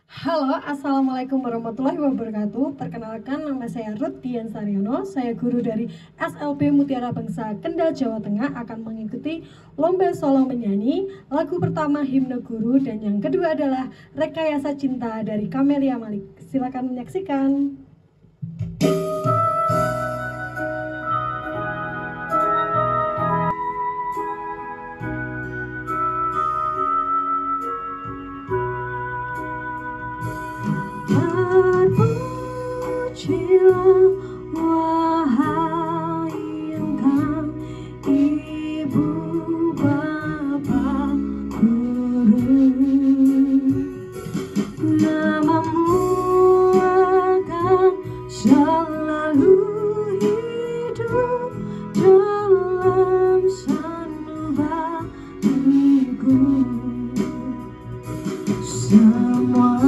Halo, Assalamualaikum warahmatullahi wabarakatuh. Perkenalkan, nama saya Ruth Dian Saryono. Saya guru dari SLB Mutiara Bangsa Kendal, Jawa Tengah, akan mengikuti lomba solo menyanyi. Lagu pertama Himne Guru dan yang kedua adalah Rekayasa Cinta dari Camelia Malik. Silakan menyaksikan. Terpujilah wahai engkau, Ibu Bapa Guru, namamu akan selalu hidup dalam sanubariku. Semua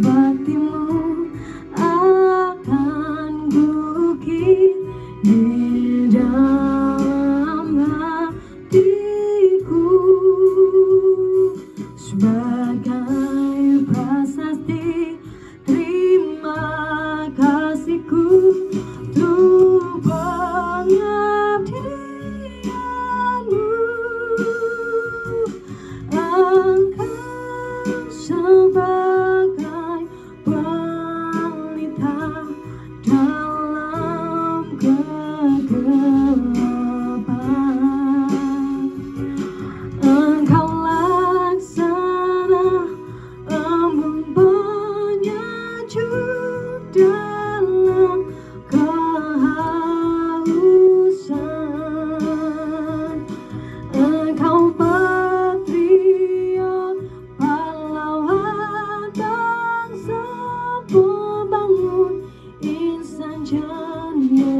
baktimu akan gugit di dalam hatiku sebagai prasasti terima kasihku untuk pengabdianmu. Engkau sebagai pelita dalam kegelapan, engkau laksana embun penyejuk dalam kehausan, engkau patriot pahlawan bangsa pembangun insan jaya.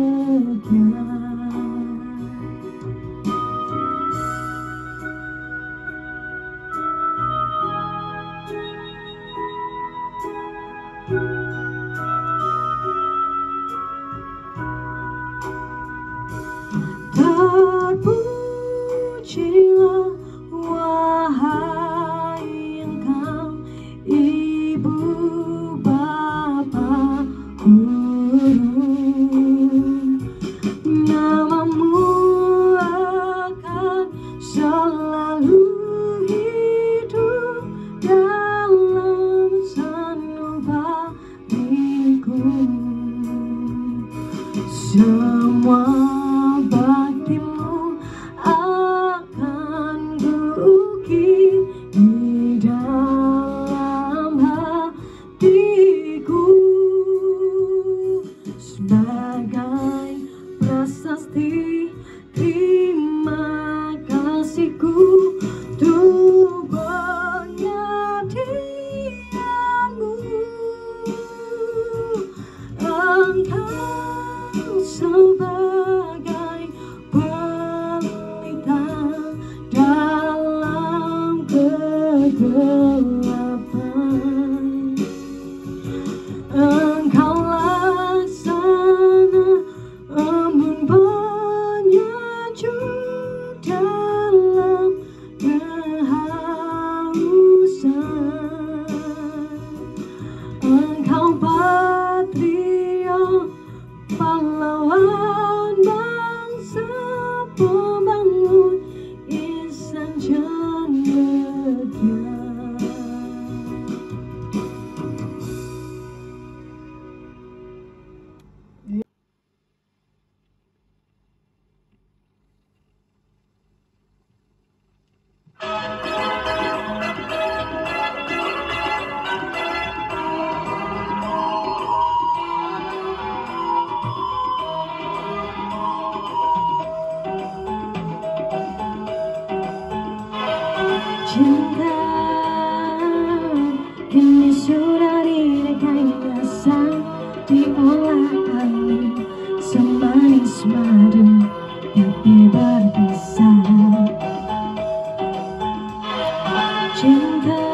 Terpujilah wahai engkau, Ibu Bapa Guru, namamu akan selalu hidup dalam sanubariku. Semua baktimu akan gugit di dalam hatiku sebagai prasasti terima kasihku untuk pengabdianmu. Engkau sebagai pelita dalam kegelapan, engkau laksana embun penyejuk dalam kehausan, engkau patriot pahlawan bangsa pembangun insan jaya. Cinta kini sudah direkayasa, diolah angin semanis madu, tapi berbisa. Cinta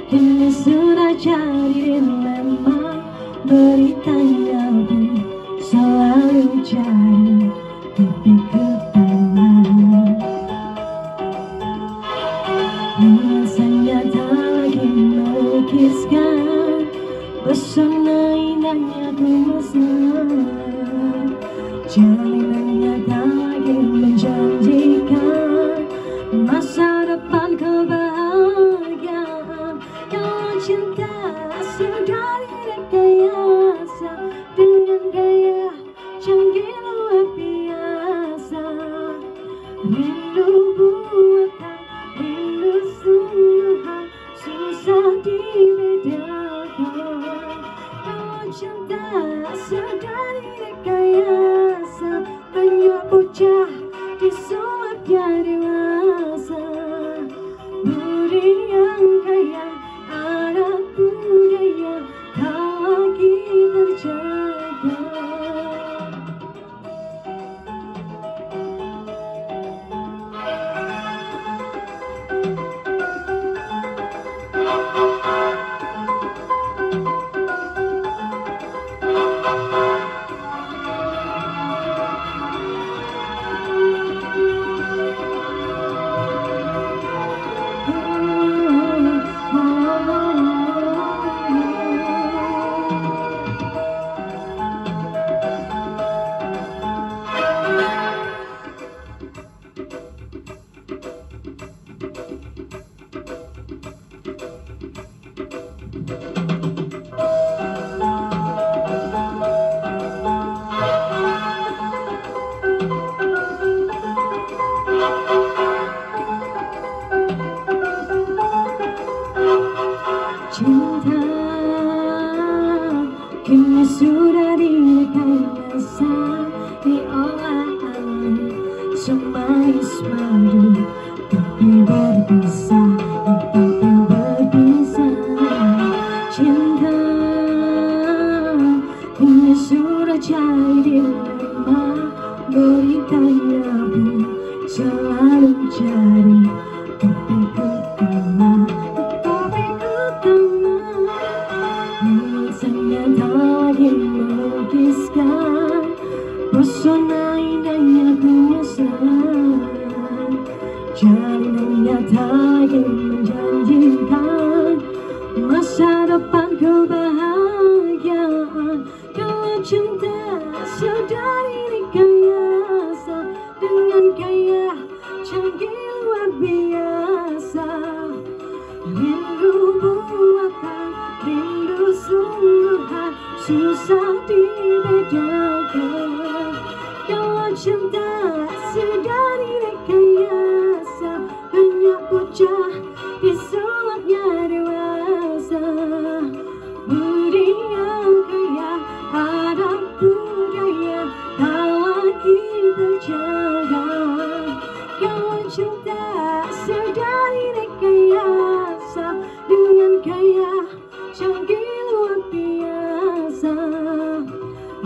kini sudah jadi dilema, beritanya pun selalu jadi topik kepala. Rasanya tak lagi Cinta kini sudah direkayasa, diolah alih semanis madu, tapi berbisa, tapi berbisa. Cinta kini sudah jadi dilema, beritanya pun selalu jadi, tapi ku kalah, tapi ku kalah. Nuansanya tak lagi melukiskan pesona indahnya kemesan, jarinannya tak lagi menjanjikan masa depan kebahagiaan. Kalau cinta sudah direkayasa dengan gaya canggih luar biasa, rindu buatan, rindu sungguhan, susah dibedakan. Kalau cinta sudah direkayasa, banyak bocah disulapnya dewasa. Budi yang kaya ada budaya tak lagi terjaga. Kalau cinta sudah direkayasa dengan gaya canggih luar biasa,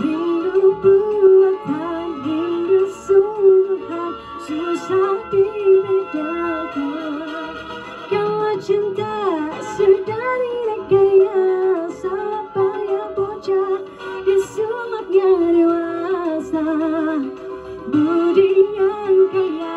rindu buatan, rindu sungguhan, susah dibedakan. Kalau cinta sudah direkayasa, banyak bocah disulapnya dewasa. Budi yang kaya